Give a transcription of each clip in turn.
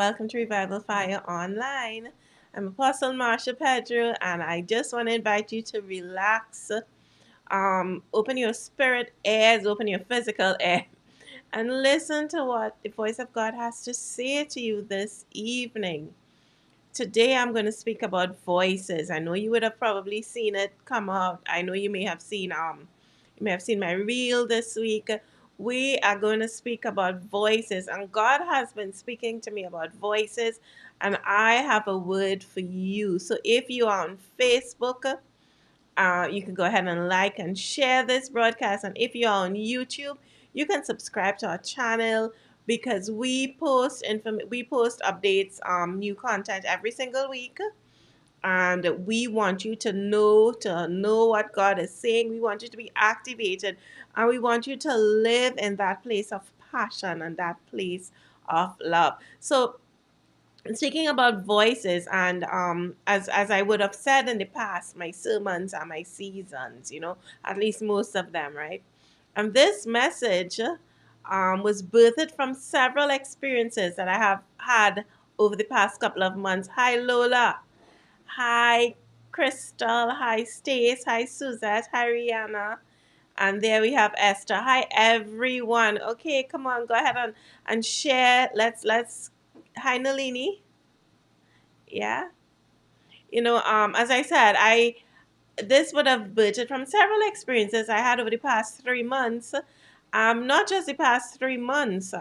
welcome to Revival Fire Online. I'm Apostle Marsha Pedro, and I just want to invite you to relax, open your spirit ears, open your physical ear, and listen to what the voice of God has to say to you this evening. Today, I'm going to speak about voices. I know you would have probably seen it come out. I know you may have seen my reel this week. We are going to speak about voices, and God has been speaking to me about voices, and I have a word for you. So if you are on Facebook, you can go ahead and like and share this broadcast. And if you're on YouTube, you can subscribe to our channel because we post updates, new content every single week. And we want you to know what God is saying. We want you to be activated, and we want you to live in that place of passion and that place of love. So speaking about voices, and as I would have said in the past, my sermons are my seasons, at least most of them, right? And this message was birthed from several experiences that I have had over the past couple of months. Hi, Lola. Hi, Crystal. Hi, Stace. Hi, Suzette. Hi, Rihanna. And there we have Esther. Hi, everyone. Okay, come on, go ahead and share. Let's. Hi, Nalini. Yeah. As I said, I this would have birthed from several experiences I had over the past 3 months. Not just the past 3 months.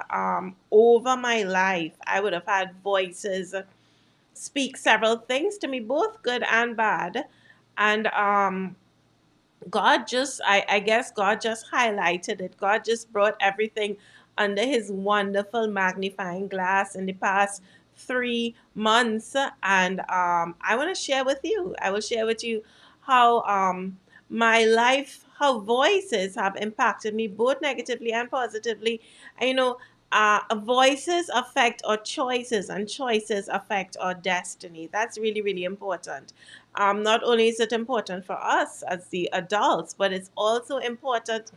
Over my life, I would have had voices speak several things to me, both good and bad. And I guess God just highlighted it. God just brought everything under his wonderful magnifying glass in the past 3 months. And I want to share with you. I will share with you how my life, how voices have impacted me both negatively and positively. And, voices affect our choices, and choices affect our destiny. That's really, really important. Not only is it important for us as the adults, but it's also important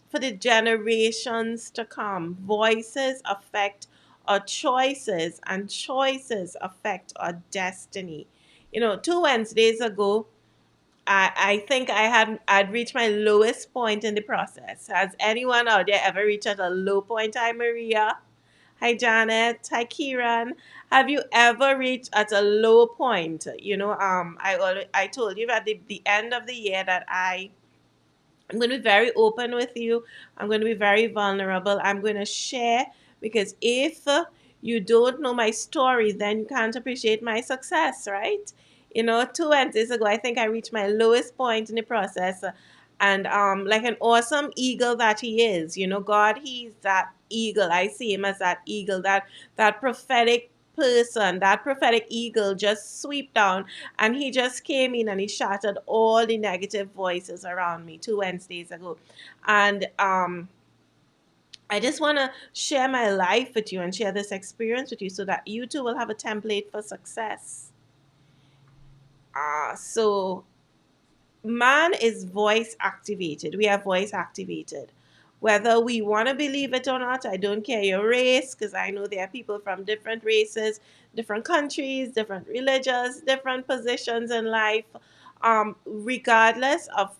for the generations to come. Voices affect our choices, and choices affect our destiny. 2 Wednesdays ago, I think I'd reached my lowest point in the process. Has anyone out there ever reached at a low point? Hi, Maria. Hi, Janet. Hi, Kieran. Have you ever reached at a low point? I told you at the end of the year that I'm going to be very open with you. I'm going to be very vulnerable. I'm going to share because if you don't know my story, then you can't appreciate my success, right? 2 Wednesdays ago, I think I reached my lowest point in the process. And like an awesome eagle that he is, God, he's that eagle. I see him as that eagle, that prophetic person, that prophetic eagle just sweep down, and he just came in and he shattered all the negative voices around me 2 Wednesdays ago. And I just want to share my life with you and share this experience with you so that you too will have a template for success. So man is voice activated. We are voice activated. Whether we want to believe it or not, I don't care your race, because I know there are people from different races, different countries, different religions, different positions in life. Regardless of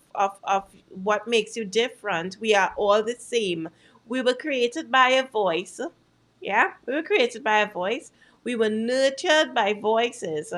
what makes you different, we are all the same. We were created by a voice. Yeah, we were created by a voice. We were nurtured by voices.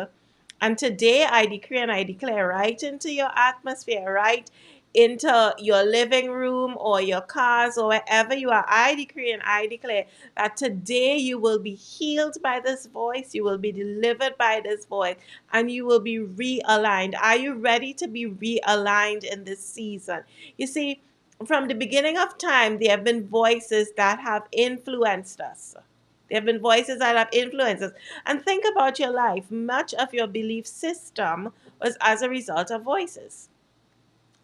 And today I decree and I declare right into your atmosphere, right into your living room or your cars or wherever you are. I decree and I declare that today you will be healed by this voice, you will be delivered by this voice, and you will be realigned. Are you ready to be realigned in this season? You see, from the beginning of time, there have been voices that have influenced us. There have been voices that have influenced us. And think about your life. Much of your belief system was as a result of voices.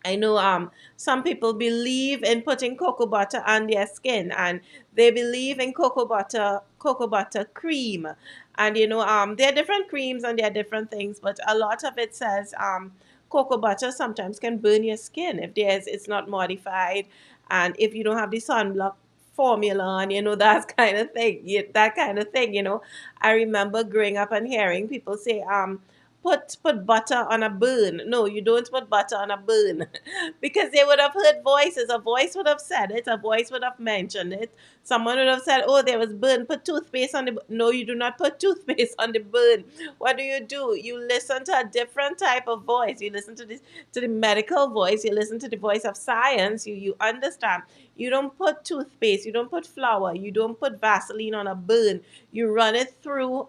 I know some people believe in putting cocoa butter on their skin, and they believe in cocoa butter cream. And there are different creams and there are different things, but a lot of it says cocoa butter sometimes can burn your skin if it's not modified, and if you don't have the sunblock formula and that kind of thing. That kind of thing. I remember growing up and hearing people say, put butter on a burn. No, you don't put butter on a burn. Because they would have heard voices. A voice would have said it, a voice would have mentioned it. Someone would have said, oh, there was burn, put toothpaste on the no, you do not put toothpaste on the burn. What do? You listen to a different type of voice. You listen to the medical voice, you listen to the voice of science, you understand. You don't put toothpaste, you don't put flour, you don't put Vaseline on a burn. You run it through,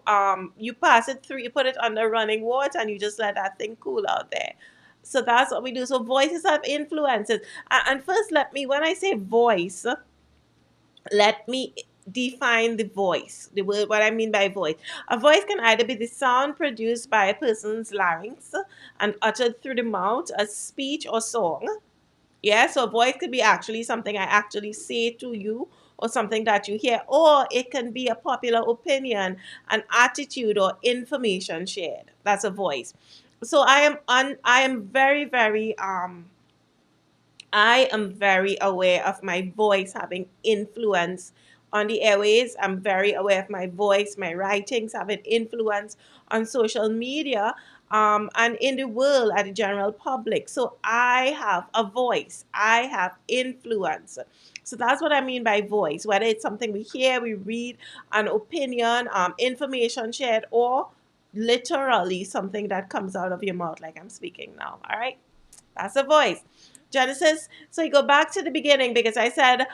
you pass it through, you put it under running water, and you just let that thing cool out there. So that's what we do. So voices have influences. And first, when I say voice, let me define the voice. The word, what I mean by voice. A voice can either be the sound produced by a person's larynx and uttered through the mouth as speech or song. Yeah, so voice could be actually something I actually say to you, or something that you hear, or it can be a popular opinion, an attitude, or information shared. That's a voice. So I am very, very I am very aware of my voice having influence on the airways. I'm very aware of my voice, my writings having influence on social media, and in the world at the general public. So I have a voice, I have influence. So that's what I mean by voice, whether it's something we hear, we read, an opinion, information shared, or literally something that comes out of your mouth like I'm speaking now. All right. That's a voice. Genesis. So you go back to the beginning because I said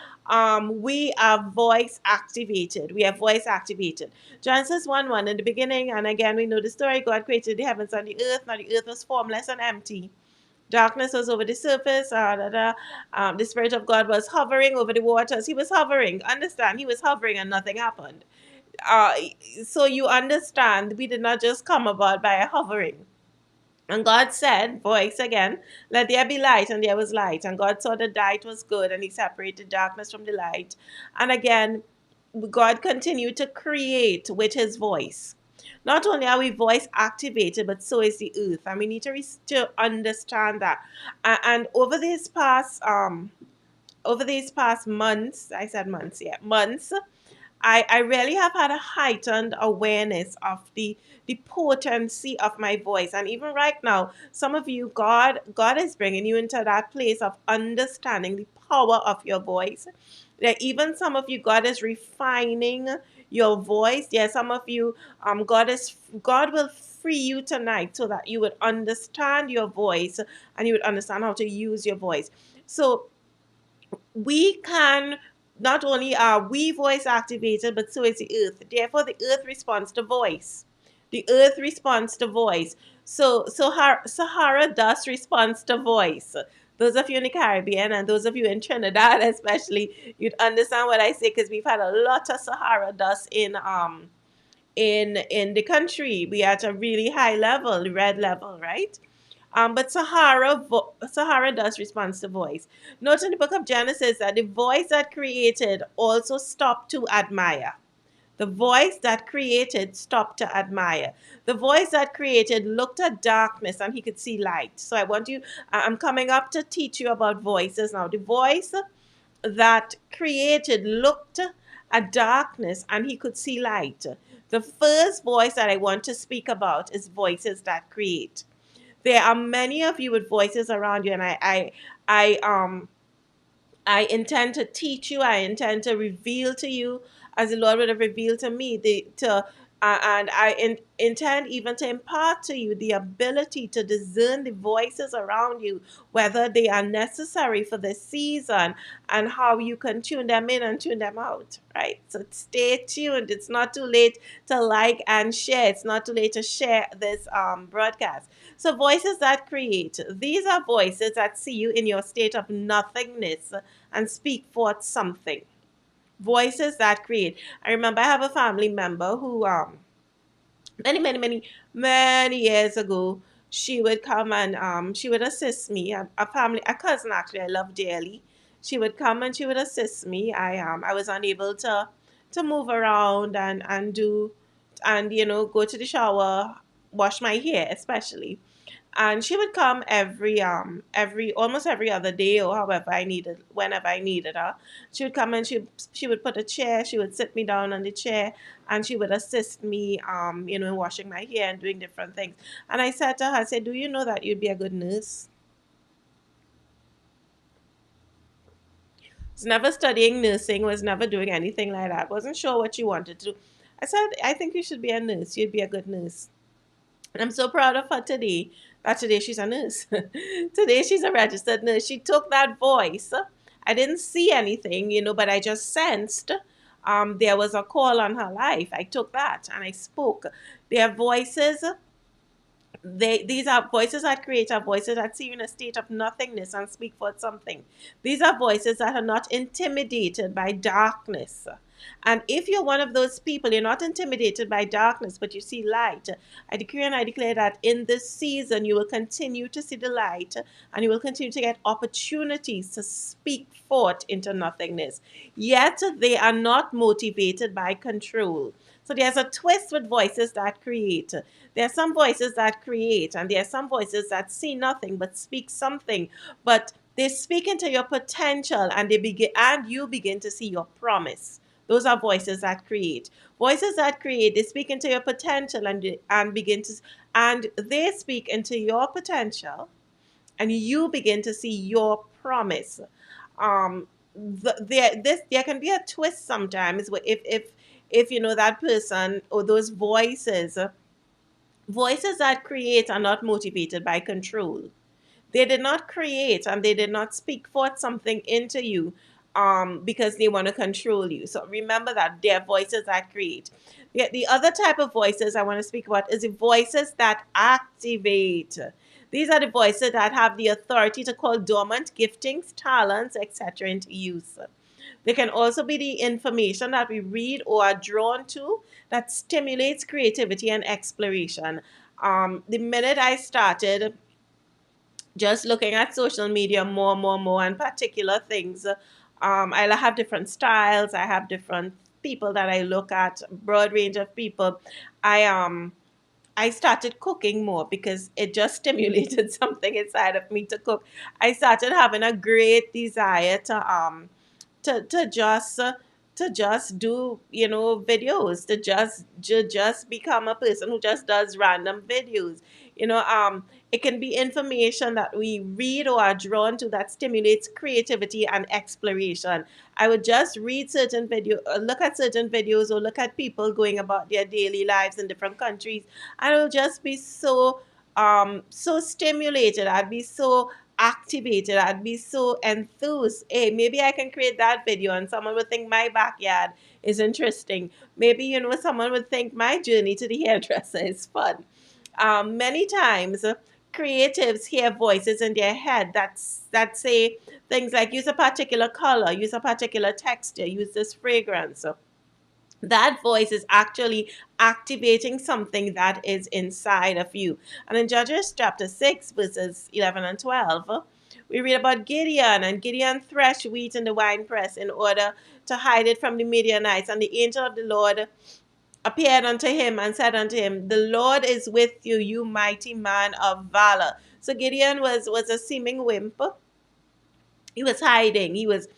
we are voice activated. We are voice activated. Genesis 1:1 in the beginning, and again we know the story. God created the heavens and the earth. Now the earth was formless and empty. Darkness was over the surface. The Spirit of God was hovering over the waters. He was hovering. Understand? He was hovering and nothing happened. Uh, so you understand, we did not just come about by a hovering. And God said, voice again, let there be light, and there was light. And God saw that light was good, and he separated darkness from the light. And again, God continued to create with his voice. Not only are we voice activated, but so is the earth. And we need to understand that. And over these past months, I said months, yeah, months, I really have had a heightened awareness of the potency of my voice. And even right now, some of you, God is bringing you into that place of understanding the power of your voice. That even some of you, God is refining your voice. Yeah, some of you, God will free you tonight so that you would understand your voice and you would understand how to use your voice. So we can not only are we voice activated, but so is the earth. Therefore, the earth responds to voice. The earth responds to voice. So Sahara dust responds to voice. Those of you in the Caribbean and those of you in Trinidad, especially, you'd understand what I say because we've had a lot of Sahara dust in the country. We are at a really high level, the red level, right? But Sahara does respond to voice. Note in the book of Genesis that the voice that created also stopped to admire. The voice that created stopped to admire. The voice that created looked at darkness and he could see light. So I'm coming up to teach you about voices now. The voice that created looked at darkness and he could see light. The first voice that I want to speak about is voices that create. There are many of you with voices around you, and I intend to teach you. I intend to reveal to you, as the Lord would have revealed to me, and intend even to impart to you the ability to discern the voices around you, whether they are necessary for the season, and how you can tune them in and tune them out. Right. So stay tuned. It's not too late to like and share. It's not too late to share this broadcast. So voices that create. These are voices that see you in your state of nothingness and speak forth something. Voices that create. I remember I have a family member who many years ago, she would come and she would assist me. A cousin actually I love dearly. She would come and she would assist me. I was unable to move around and do and go to the shower, wash my hair especially. And she would come every almost every other day, or however I needed whenever I needed her. She would come and she would put a chair, she would sit me down on the chair, and she would assist me, in washing my hair and doing different things. And I said to her, I said, do you know that you'd be a good nurse? Was never studying nursing, was never doing anything like that, wasn't sure what she wanted to do. I said, I think you should be a nurse, you'd be a good nurse. And I'm so proud of her today, that today she's a nurse. Today she's a registered nurse. She took that voice. I didn't see anything, but I just sensed there was a call on her life. I took that and I spoke. Their voices, these are voices that create, are voices that see you in a state of nothingness and speak for something. These are voices that are not intimidated by darkness. And if you're one of those people, you're not intimidated by darkness, but you see light. I decree and I declare that in this season, you will continue to see the light, and you will continue to get opportunities to speak forth into nothingness. Yet they are not motivated by control. So there's a twist with voices that create. There are some voices that create, and there are some voices that see nothing but speak something. But they speak into your potential, and you begin to see your promise. Those are voices that create. Voices that create, they speak into your potential, and they speak into your potential, and you begin to see your promise. There can be a twist sometimes if that person or those voices that create are not motivated by control. They did not create and they did not speak forth something into you because they want to control you. So remember that they're voices that create. The other type of voices I want to speak about is the voices that activate. These are the voices that have the authority to call dormant giftings, talents, etc. into use. They can also be the information that we read or are drawn to that stimulates creativity and exploration. The minute I started just looking at social media more, and particular things, I have different styles. I have different people that I look at, broad range of people. I started cooking more because it just stimulated something inside of me to cook. I started having a great desire to just do videos, to just become a person who just does random videos. It can be information that we read or are drawn to that stimulates creativity and exploration. I would just read certain video, look at certain videos, or look at people going about their daily lives in different countries, and it will just be so stimulated. I'd be so activated. I'd be so enthused. Hey, maybe I can create that video and someone would think my backyard is interesting. Maybe, someone would think my journey to the hairdresser is fun. Many times, creatives hear voices in their head that say things like use a particular color, use a particular texture, use this fragrance. That voice is actually activating something that is inside of you. And in Judges chapter 6, verses 11 and 12, we read about Gideon, and Gideon threshed wheat in the winepress in order to hide it from the Midianites. And the angel of the Lord appeared unto him and said unto him, the Lord is with you, you mighty man of valor. So Gideon was a seeming wimp. He was hiding. He was,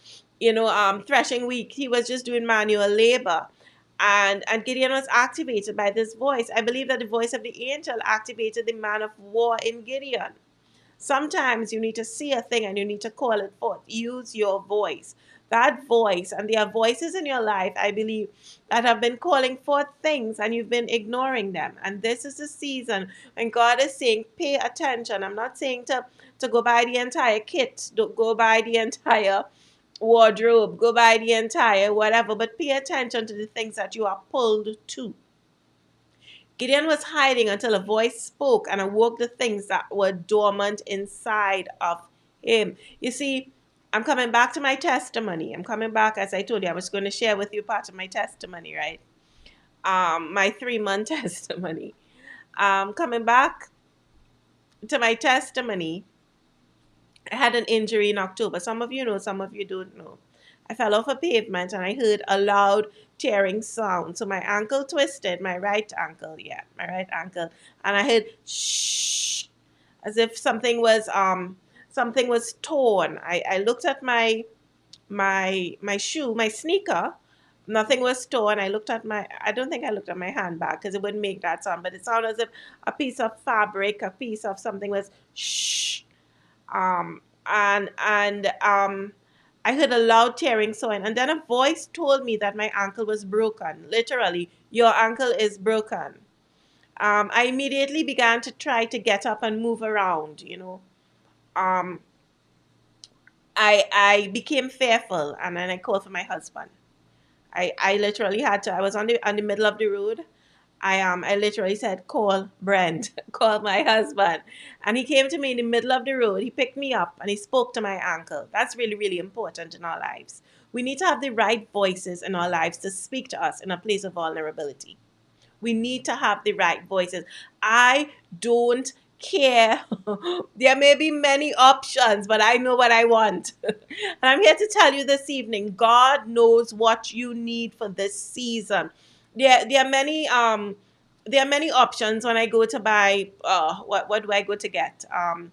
threshing wheat. He was just doing manual labor. And Gideon was activated by this voice. I believe that the voice of the angel activated the man of war in Gideon. Sometimes you need to see a thing and you need to call it forth. Use your voice. That voice, and there are voices in your life, I believe, that have been calling forth things and you've been ignoring them. And this is the season when God is saying, pay attention. I'm not saying to go buy the entire kit, don't go buy the entire wardrobe, go buy the entire whatever, but pay attention to the things that you are pulled to. Gideon was hiding until a voice spoke and awoke the things that were dormant inside of him. You see, I'm coming back to my testimony. I'm coming back, as I told you, I was going to share with you part of my testimony, right? My 3-month testimony. Coming back to my testimony, I had an injury in October. Some of you know, some of you don't know. I fell off a pavement and I heard a loud tearing sound. So my ankle twisted, my right ankle, and I heard shh. as if something was torn. I looked at my shoe, my sneaker. Nothing was torn. I don't think I looked at my handbag because it wouldn't make that sound, but it sounded as if a piece of fabric, a piece of something was shh. And I heard a loud tearing sound, and then a voice told me that my ankle was broken. Literally, your ankle is broken. I immediately began to try to get up and move around. Um, I became fearful, and then I called for my husband. I literally had to. I was on the middle of the road. I literally said, call Brent, call my husband. And he came to me in the middle of the road. He picked me up and he spoke to my ankle. That's really, really important in our lives. We need to have the right voices in our lives to speak to us in a place of vulnerability. We need to have the right voices. I don't care. There may be many options, but I know what I want. And I'm here to tell you this evening, God knows what you need for this season. There are many options when I go to buy what do I go to get?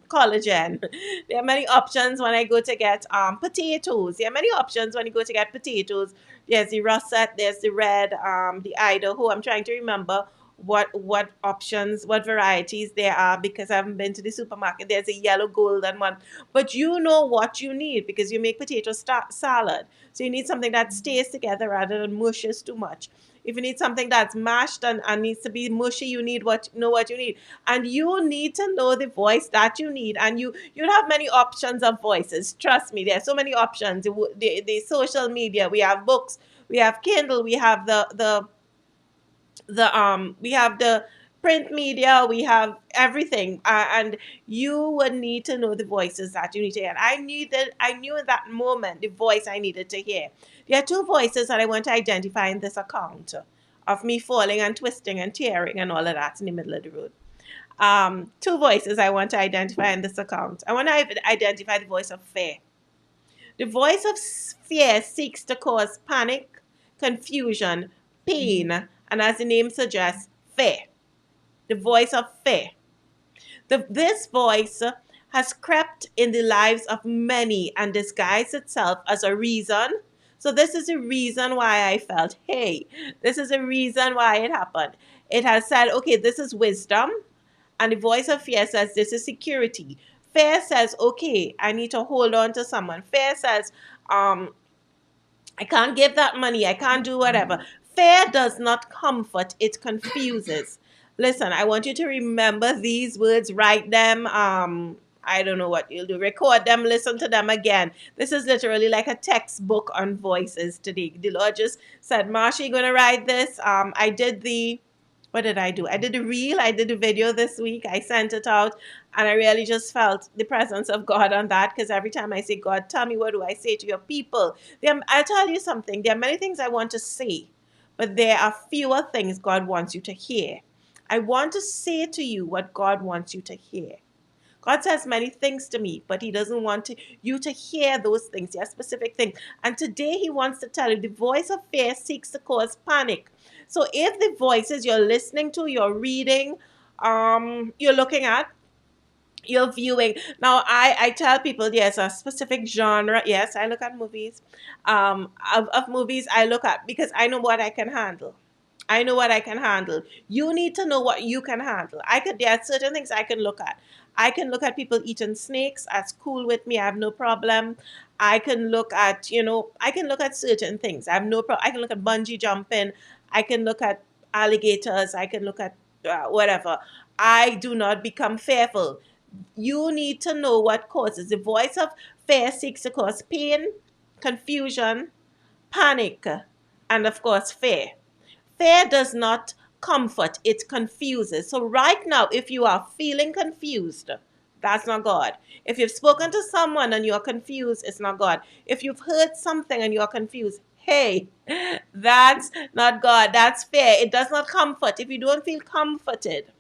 Collagen. There are many options when I go to get potatoes. There are many options when you go to get potatoes. There's the russet, there's the red, the Idaho. I'm trying to remember what options, what varieties there are because I haven't been to the supermarket. There's a yellow golden one. But you know what you need because you make potato salad. So you need something that stays together rather than mushes too much. If you need something that's mashed and needs to be mushy, you need what you need. And you need to know the voice that you need. And you have many options of voices. Trust me, there are so many options. The social media, we have books, we have Kindle, we have we have the print media, we have everything, and you would need to know the voices that you need to hear. And I knew in that moment the voice I needed to hear. There are two voices that I want to identify in this account of me falling and twisting and tearing and all of that in the middle of the road. Two voices I want to identify in this account. I want to identify the voice of fear. The voice of fear seeks to cause panic, confusion, pain, and as the name suggests, fear. The voice of fear. This voice has crept in the lives of many and disguised itself as a reason. So, this is a reason why I felt, hey, this is a reason why it happened. It has said, okay, this is wisdom. And the voice of fear says, this is security. Fear says, okay, I need to hold on to someone. Fear says, I can't give that money. I can't do whatever. Fear does not comfort, it confuses. Listen, I want you to remember these words, write them. I don't know what you'll do. Record them, listen to them again. This is literally like a textbook on voices today. The Lord just said, Marsha, you're going to write this. What did I do? I did a reel, I did a video this week. I sent it out, and I really just felt the presence of God on that because every time I say, God, tell me, what do I say to your people? I'll tell you something. There are many things I want to say, but there are fewer things God wants you to hear. I want to say to you what God wants you to hear. God says many things to me, but He doesn't want you to hear those things. There are specific things. And today He wants to tell you the voice of fear seeks to cause panic. So if the voices you're listening to, you're reading, you're looking at, you're viewing. Now, I tell people there's a specific genre. Yes, I look at movies. Of movies I look at because I know what I can handle. I know what I can handle. You need to know what you can handle. There are certain things I can look at. I can look at people eating snakes. That's cool with me. I have no problem. I can look at, I can look at certain things. I have no problem. I can look at bungee jumping. I can look at alligators. I can look at whatever. I do not become fearful. You need to know what causes. The voice of fear seeks to cause pain, confusion, panic, and of course, fear. Fear does not comfort, it confuses. So, right now, if you are feeling confused, that's not God. If you've spoken to someone and you're confused, it's not God. If you've heard something and you're confused, hey, that's not God. That's fear. It does not comfort. If you don't feel comforted,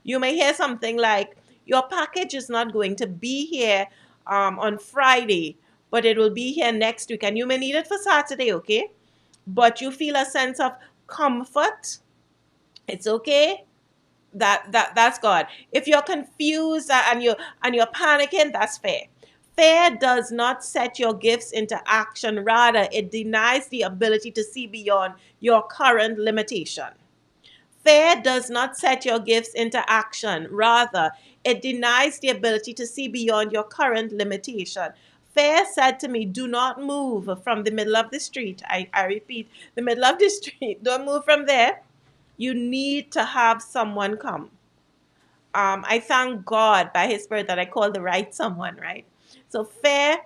you may hear something like, your package is not going to be here on Friday, but it will be here next week. And you may need it for Saturday, okay? But you feel a sense of comfort. It's okay. That's God. If you're confused and you're panicking, that's fear. Fear does not set your gifts into action. Rather, it denies the ability to see beyond your current limitation. Fear does not set your gifts into action. Rather, it denies the ability to see beyond your current limitation. Fear said to me, do not move from the middle of the street. I repeat, the middle of the street. Don't move from there. You need to have someone come. I thank God by His Spirit that I called the right someone, right? So fear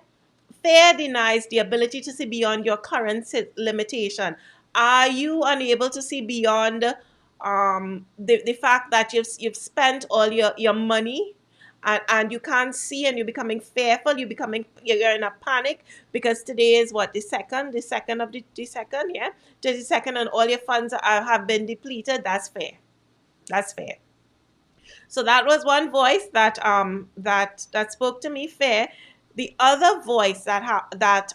denies the ability to see beyond your current limitation. Are you unable to see beyond the fact that you've spent all your money and you can't see and you're becoming fearful, you're in a panic because today is what, the second of the second, yeah? Today's the second and all your funds have been depleted. That's fair. That's fair. So that was one voice that spoke to me fair. The other voice that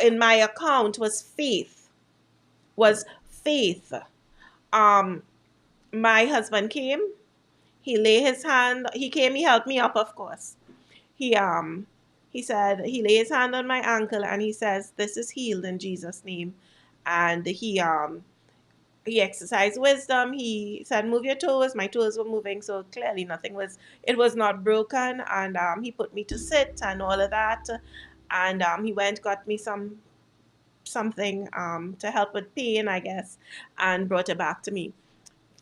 in my account was faith. Was faith. Um my husband came, he lay his hand, he came, he helped me up, of course. He said, he lay his hand on my ankle and he says, this is healed in Jesus' name. And he exercised wisdom. He said, move your toes. My toes were moving, so clearly it was not broken. And he put me to sit and all of that. And he went, got me something to help with pain, I guess, and brought it back to me.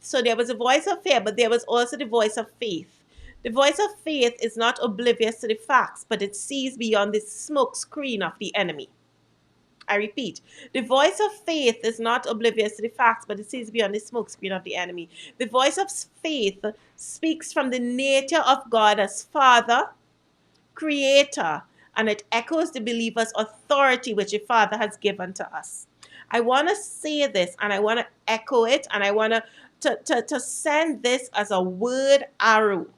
So there was a voice of fear, but there was also the voice of faith. The voice of faith is not oblivious to the facts, but it sees beyond the smoke screen of the enemy. I repeat, the voice of faith is not oblivious to the facts, but it sees beyond the smokescreen of the enemy. The voice of faith speaks from the nature of God as Father, Creator, and it echoes the believer's authority which the Father has given to us. I want to say this and I want to echo it and I want to send this as a word arrow.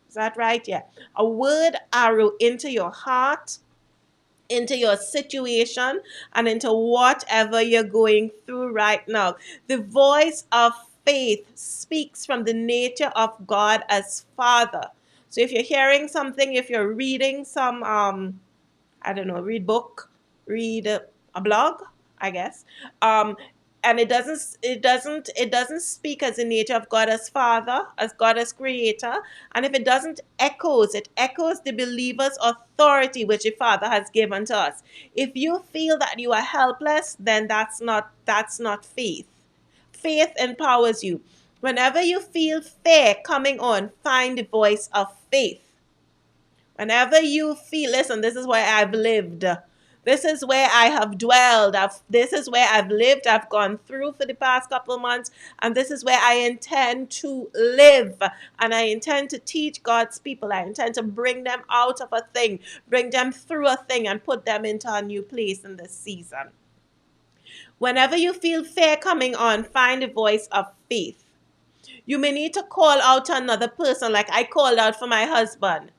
Is that right? Yeah. A word arrow into your heart, into your situation, and into whatever you're going through right now. The voice of faith speaks from the nature of God as Father. So if you're hearing something, if you're reading some, I don't know, read book, read a blog, I guess, and it doesn't speak as the nature of God as Father, as God as Creator, and if it doesn't it echoes the believer's authority which the Father has given to us. If you feel that you are helpless, then that's not faith. Faith empowers you. Whenever you feel fear coming on, find the voice of faith. Whenever you feel, listen, this is where I've lived. This is where I have dwelled. This is where I've lived. I've gone through for the past couple of months. And this is where I intend to live. And I intend to teach God's people. I intend to bring them out of a thing, bring them through a thing, and put them into a new place in this season. Whenever you feel fear coming on, find the voice of faith. You may need to call out to another person, like I called out for my husband.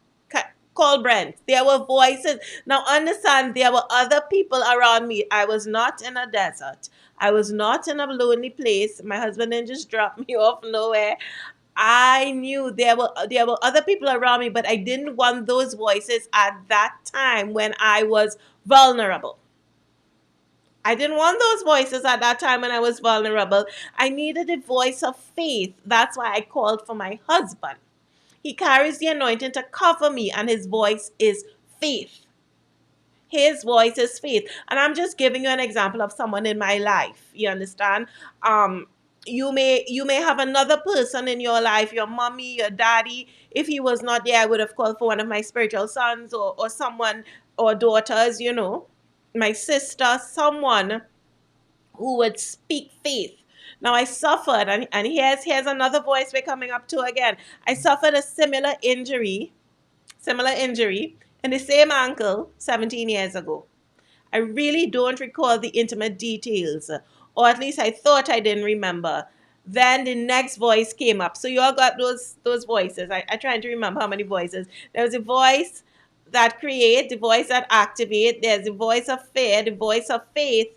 Call Brent. There were voices. Now understand, there were other people around me. I was not in a desert. I was not in a lonely place. My husband didn't just drop me off nowhere. I knew there were other people around me, but I didn't want those voices at that time when I was vulnerable. I didn't want those voices at that time when I was vulnerable. I needed a voice of faith. That's why I called for my husband. He carries the anointing to cover me, and his voice is faith. His voice is faith. And I'm just giving you an example of someone in my life. You understand? You may have another person in your life, your mommy, your daddy. If he was not there, I would have called for one of my spiritual sons or someone, or daughters, my sister, someone who would speak faith. Now I suffered, and here's another voice we're coming up to again. I suffered a similar injury in the same ankle 17 years ago. I really don't recall the intimate details, or at least I thought I didn't remember. Then the next voice came up. So you all got those voices. I trying to remember how many voices. There was a voice that create, the voice that activate. There's the voice of fear, the voice of faith.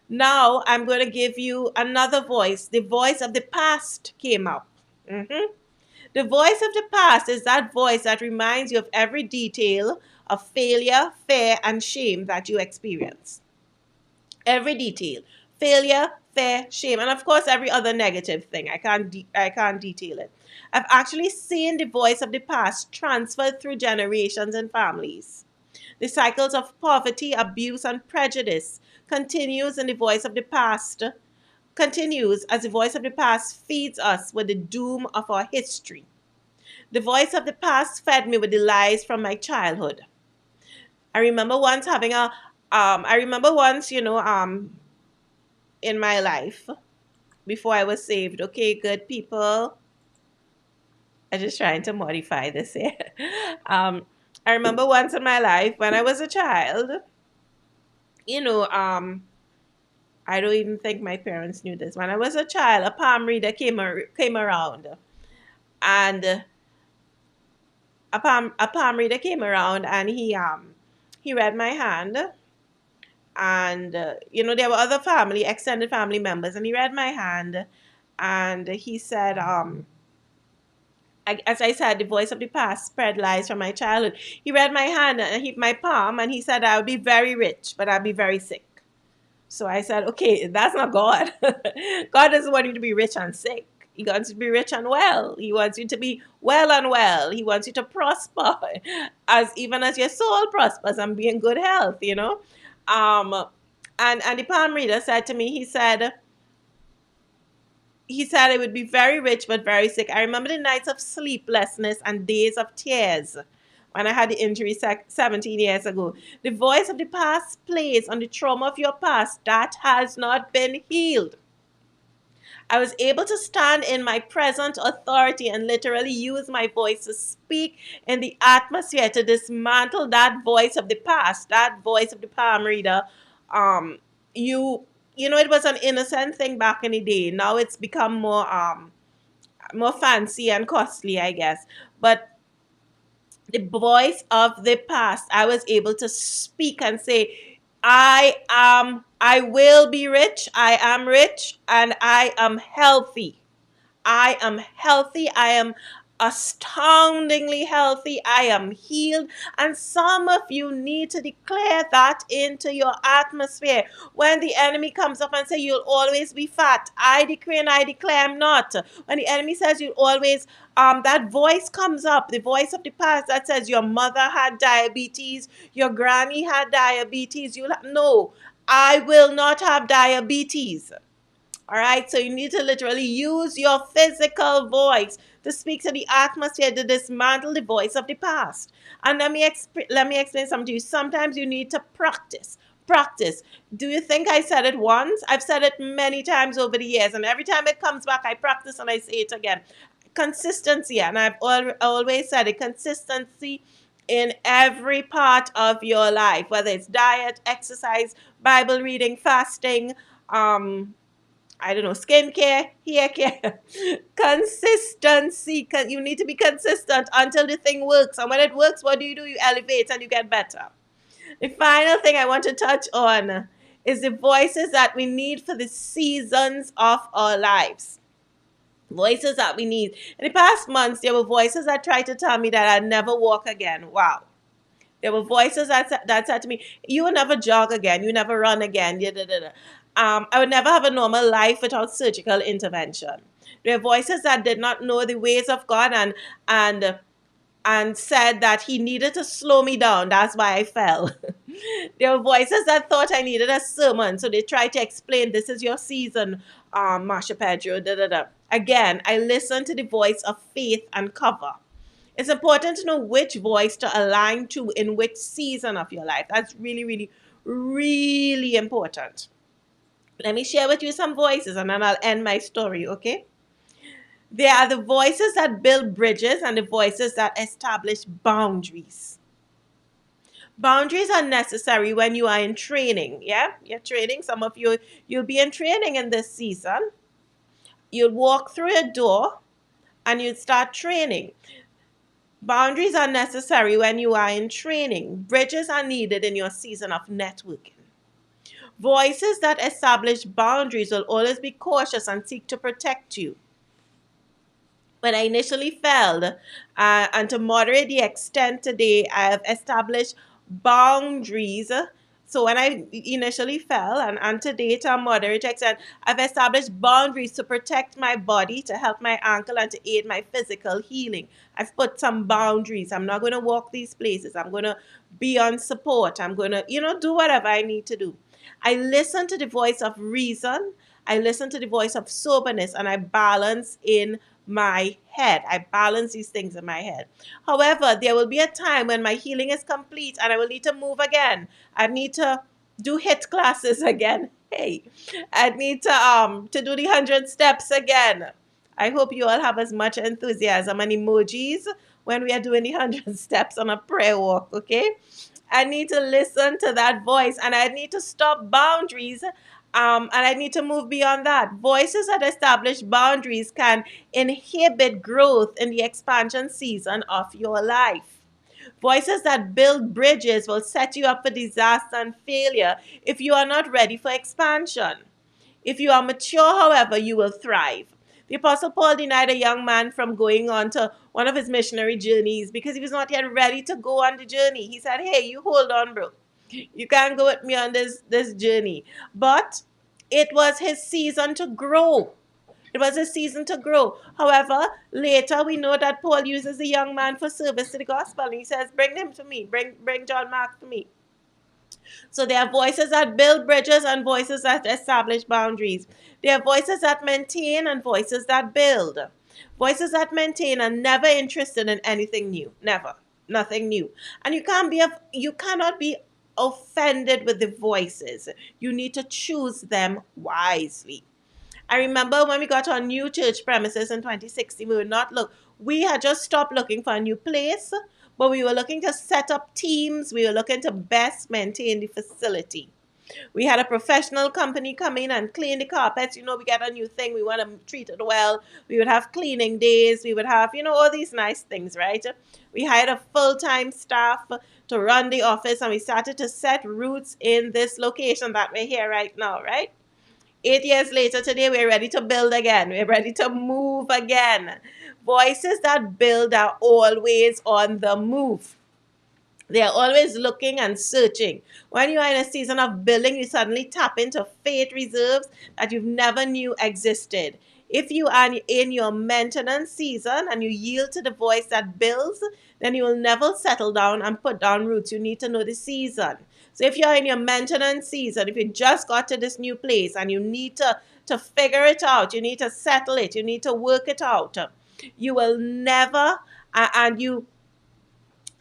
Now I'm going to give you another voice. The voice of the past came up. Mhm. The voice of the past is that voice that reminds you of every detail of failure, fear, and shame that you experience. Every detail: failure, fear, shame, and of course every other negative thing. I can't detail it. I've actually seen the voice of the past transferred through generations and families. The cycles of poverty, abuse, and prejudice continues in the voice of the past continues as the voice of the past feeds us with the doom of our history. The voice of the past fed me with the lies from my childhood. I remember once having a I remember once, in my life before I was saved. Okay, good people. I'm just trying to modify this here. um, I remember once in my life when I was a child, you know, I don't even think my parents knew this. When I was a child, a palm reader came around, and a palm reader came around, and he read my hand, and there were other extended family members, and he read my hand, and he said, as I said, the voice of the past spread lies from my childhood. He read my hand and my palm, and he said, "I would be very rich, but I'd be very sick." So I said, "Okay, that's not God. God doesn't want you to be rich and sick. He wants you to be rich and well. He wants you to be well and well. He wants you to prosper, as even as your soul prospers and be in good health. Um, and the palm reader said to me, he said I would be very rich but very sick. I remember the nights of sleeplessness and days of tears when I had the injury 17 years ago. The voice of the past plays on the trauma of your past that has not been healed. I was able to stand in my present authority and literally use my voice to speak in the atmosphere to dismantle that voice of the past, that voice of the palm reader. Um, you, it was an innocent thing back in the day. Now it's become more fancy and costly, I guess. But the voice of the past, I was able to speak and say, I will be rich, I am rich, and I am healthy. I am healthy. I am astoundingly healthy. I am healed. And some of you need to declare that into your atmosphere. When the enemy comes up and say you'll always be fat, I decree and I declare I'm not. When the enemy says you'll always, that voice comes up, the voice of the past that says your mother had diabetes, your granny had diabetes. No, I will not have diabetes. All right, so you need to literally use your physical voice to speak to the atmosphere, to dismantle the voice of the past. And let me explain something to you. Sometimes you need to practice. Practice. Do you think I said it once? I've said it many times over the years, and every time it comes back, I practice and I say it again. Consistency, and I've always said it. Consistency in every part of your life, whether it's diet, exercise, Bible reading, fasting, I don't know, skincare, hair care, consistency. You need to be consistent until the thing works. And when it works, what do? You elevate and you get better. The final thing I want to touch on is the voices that we need for the seasons of our lives. Voices that we need. In the past months, there were voices that tried to tell me that I'd never walk again. Wow. There were voices that said to me, "You will never jog again. You never run again." Da, da, da, da. I would never have a normal life without surgical intervention. There were voices that did not know the ways of God and and said that He needed to slow me down. That's why I fell. There were voices that thought I needed a sermon, so they tried to explain, "This is your season, Marsha Pedro." Da, da, da. Again, I listened to the voice of faith and cover. It's important to know which voice to align to in which season of your life. That's really, really, really important. Let me share with you some voices and then I'll end my story, okay? There are the voices that build bridges and the voices that establish boundaries. Boundaries are necessary when you are in training, yeah? You're training. Some of you, you'll be in training in this season. You'll walk through a door and you'll start training. Boundaries are necessary when you are in training. Bridges are needed in your season of networking. Voices that establish boundaries will always be cautious and seek to protect you. When I initially failed, and to moderate the extent today, I have established boundaries. So when I initially fell, and today to a moderate extent, I've established boundaries to protect my body, to help my ankle, and to aid my physical healing. I've put some boundaries. I'm not going to walk these places. I'm going to be on support. I'm going to, do whatever I need to do. I listen to the voice of reason. I listen to the voice of soberness, and I balance in my head. I balance these things in my head. However, there will be a time when my healing is complete and I will need to move again. I need to do HIIT classes again. Hey, I need to do the 100 steps again. I hope you all have as much enthusiasm and emojis when we are doing the 100 steps on a prayer walk, okay? I need to listen to that voice, and I need to stop boundaries, and I need to move beyond that. Voices that establish boundaries can inhibit growth in the expansion season of your life. Voices that build bridges will set you up for disaster and failure if you are not ready for expansion. If you are mature, however, you will thrive. The Apostle Paul denied a young man from going on to one of his missionary journeys because he was not yet ready to go on the journey. He said, "Hey, you hold on, bro. You can't go with me on this journey." But it was his season to grow. It was a season to grow. However, later we know that Paul uses the young man for service to the gospel. And he says, "Bring them to me. Bring John Mark to me." So there are voices that build bridges and voices that establish boundaries. There are voices that maintain and voices that build. Voices that maintain are never interested in anything new. Never. Nothing new. And you cannot be offended with the voices. You need to choose them wisely. I remember when we got our new church premises in 2016, we had just stopped looking for a new place, but we were looking to set up teams. We were looking to best maintain the facility. We had a professional company come in and clean the carpets. We get a new thing. We want to treat it well. We would have cleaning days. We would have, all these nice things, right? We hired a full-time staff to run the office, and we started to set roots in this location that we're here right now, right? 8 years later, today we're ready to build again. We're ready to move again. Voices that build are always on the move. They are always looking and searching. When you are in a season of building, you suddenly tap into faith reserves that you've never knew existed. If you are in your maintenance season and you yield to the voice that builds, then you will never settle down and put down roots. You need to know the season. So if you're in your maintenance season, if you just got to this new place and you need to figure it out, you need to settle it, you need to work it out, you will never, and you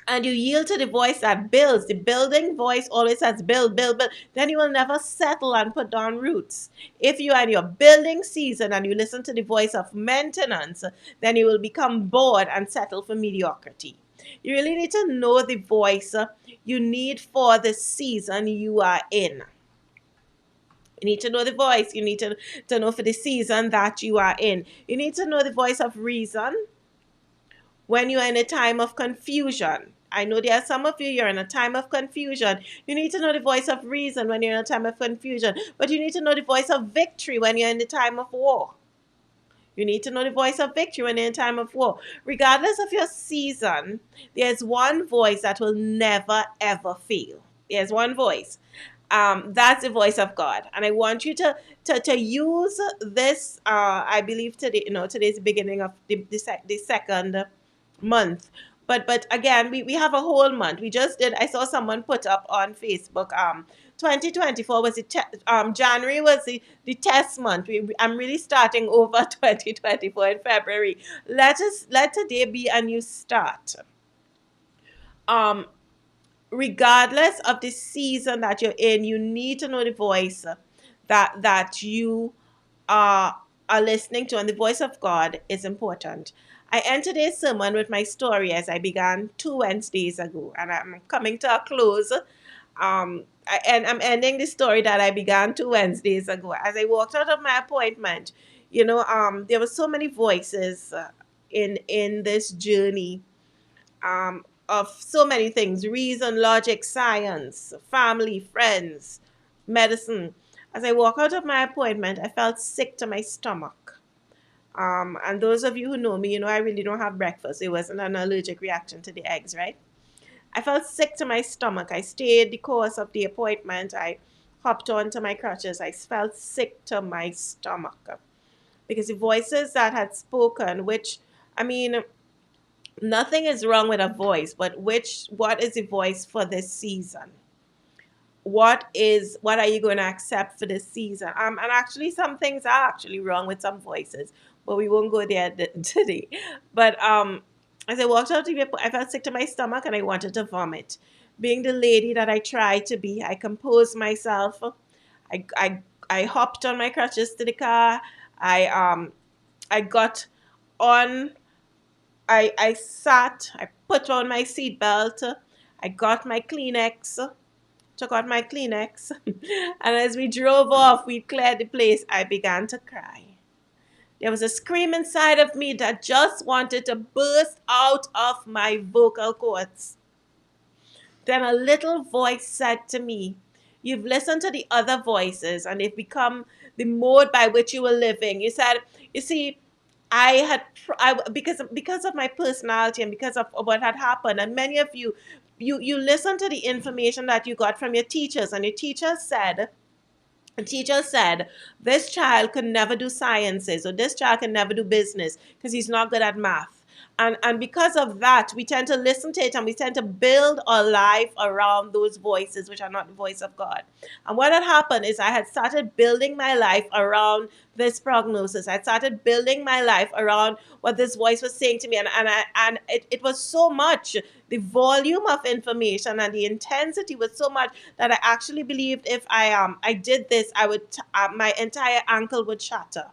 yield to the voice that builds. The building voice always says build, build, build. Then you will never settle and put down roots. If you are in your building season and you listen to the voice of maintenance, then you will become bored and settle for mediocrity. You really need to know the voice you need for the season you are in. You need to know the voice. You need to know for the season that you are in. You need to know the voice of reason when you are in a time of confusion. I know there are some of you're in a time of confusion. You need to know the voice of reason when you're in a time of confusion. But you need to know the voice of victory when you're in the time of war. You need to know the voice of victory when you're in time of war. Regardless of your season, there's one voice that will never, ever fail. There's one voice. That's the voice of God. And I want you to use this, I believe today, today's the beginning of the second month. But again, we have a whole month. I saw someone put up on Facebook, 2024 was January was the test month. I'm really starting over 2024 in February. Let today be a new start. Regardless of the season that you're in, you need to know the voice that you are listening to, and the voice of God is important. I end today's sermon with my story as I began 2 Wednesdays ago, and I'm coming to a close. And I'm ending the story that I began 2 Wednesdays ago. As I walked out of my appointment, there were so many voices in this journey, of so many things: reason, logic, science, family, friends, medicine. As I walk out of my appointment, I felt sick to my stomach. And those of you who know me, you know I really don't have breakfast. It wasn't an allergic reaction to the eggs, right? I felt sick to my stomach. I stayed the course of the appointment. I hopped onto my crutches. I felt sick to my stomach because the voices that had spoken, which, I mean, nothing is wrong with a voice, but what is the voice for this season? What are you going to accept for this season? And actually some things are actually wrong with some voices, but we won't go there today. But as I walked out of the, I felt sick to my stomach and I wanted to vomit. Being the lady that I tried to be, I composed myself. I I, I hopped on my crutches to the car. I got on. I sat. I put on my seatbelt. I got my Kleenex, took out my Kleenex, and as we drove off, we cleared the place. I began to cry. There was a scream inside of me that just wanted to burst out of my vocal cords. Then a little voice said to me, "You've listened to the other voices and they've become the mode by which you were living." You said, "You see, because of my personality and because of what had happened, and many of you listen to the information that you got from your teachers, and your teacher said this child could never do sciences, or this child can never do business because he's not good at math." And because of that, we tend to listen to it and we tend to build our life around those voices which are not the voice of God. And what had happened is I had started building my life around this prognosis. I started building my life around what this voice was saying to me. And it was so much, the volume of information and the intensity was so much that I actually believed if I did this, my entire ankle would shatter.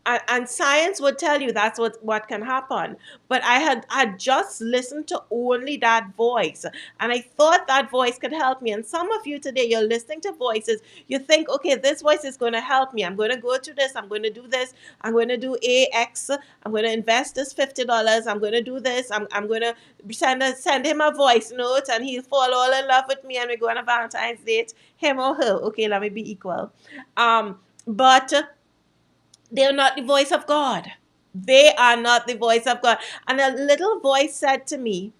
And science would tell you that's what can happen. But I had just listened to only that voice, and I thought that voice could help me. And some of you today, you're listening to voices. You think, okay, this voice is going to help me. I'm going to go through this. I'm going to do this. I'm going to do AX. I'm going to invest this $50. I'm going to do this. I'm going to send him a voice note, and he'll fall all in love with me, and we go on a Valentine's date, him or her. Okay, let me be equal. But they're not the voice of God. They are not the voice of God. And a little voice said to me,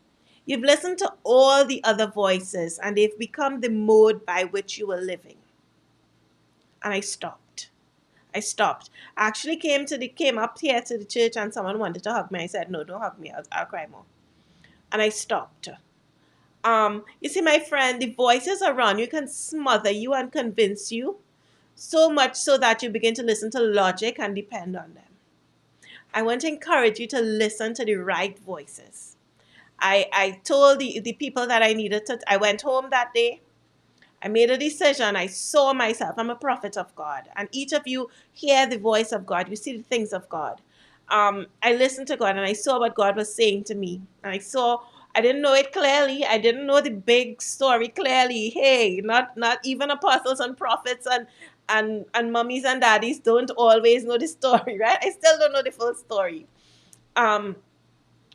"You've listened to all the other voices and they've become the mode by which you were living." And I stopped. I stopped. I actually came up here to the church and someone wanted to hug me. I said, "No, don't hug me. I'll cry more." And I stopped. You see, my friend, the voices around you can smother you and convince you so much so that you begin to listen to logic and depend on them. I want to encourage you to listen to the right voices. I told the people that I needed to, I went home that day. I made a decision. I saw myself. I'm a prophet of God. And each of you hear the voice of God. You see the things of God. I listened to God and I saw what God was saying to me. And I didn't know it clearly. I didn't know the big story clearly. Hey, not even apostles and prophets and mummies and daddies don't always know the story, right? I still don't know the full story. Um,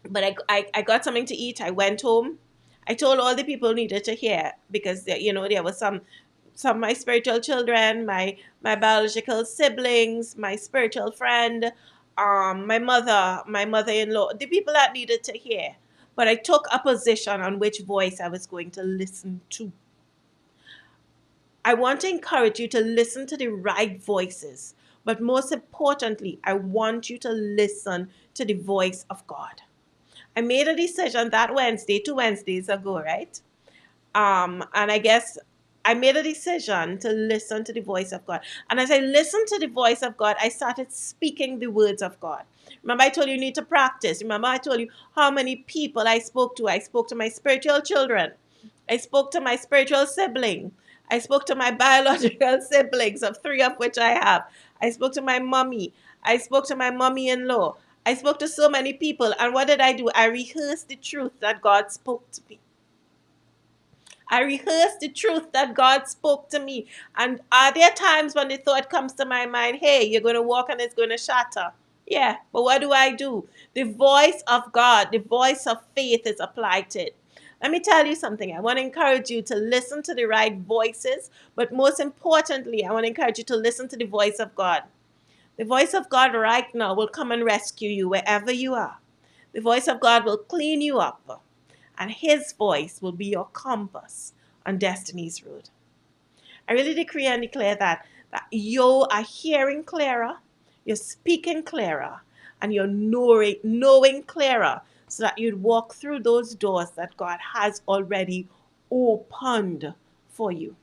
but I got something to eat. I went home. I told all the people who needed to hear because there was some of my spiritual children, my biological siblings, my spiritual friend, my mother-in-law, the people that needed to hear. But I took a position on which voice I was going to listen to. I want to encourage you to listen to the right voices. But most importantly, I want you to listen to the voice of God. I made a decision that Wednesday, 2 Wednesdays ago, right? And I guess I made a decision to listen to the voice of God. And as I listened to the voice of God, I started speaking the words of God. Remember, I told you need to practice. Remember, I told you how many people I spoke to. I spoke to my spiritual children. I spoke to my spiritual sibling. I spoke to my biological siblings, of three of which I have. I spoke to my mommy. I spoke to my mommy-in-law. I spoke to so many people. And what did I do? I rehearsed the truth that God spoke to me. I rehearsed the truth that God spoke to me. And are there times when the thought comes to my mind, hey, you're going to walk and it's going to shatter? Yeah, but what do? The voice of God, the voice of faith is applied to it. Let me tell you something. I want to encourage you to listen to the right voices, but most importantly, I want to encourage you to listen to the voice of God. The voice of God right now will come and rescue you wherever you are. The voice of God will clean you up, and His voice will be your compass on destiny's road. I really decree and declare that you are hearing clearer, you're speaking clearer, and you're knowing clearer so that you'd walk through those doors that God has already opened for you.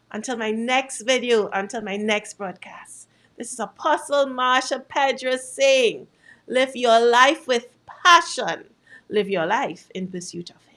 Until my next video, until my next broadcast, this is Apostle Marsha Pedro saying, live your life with passion. Live your life in pursuit of Him.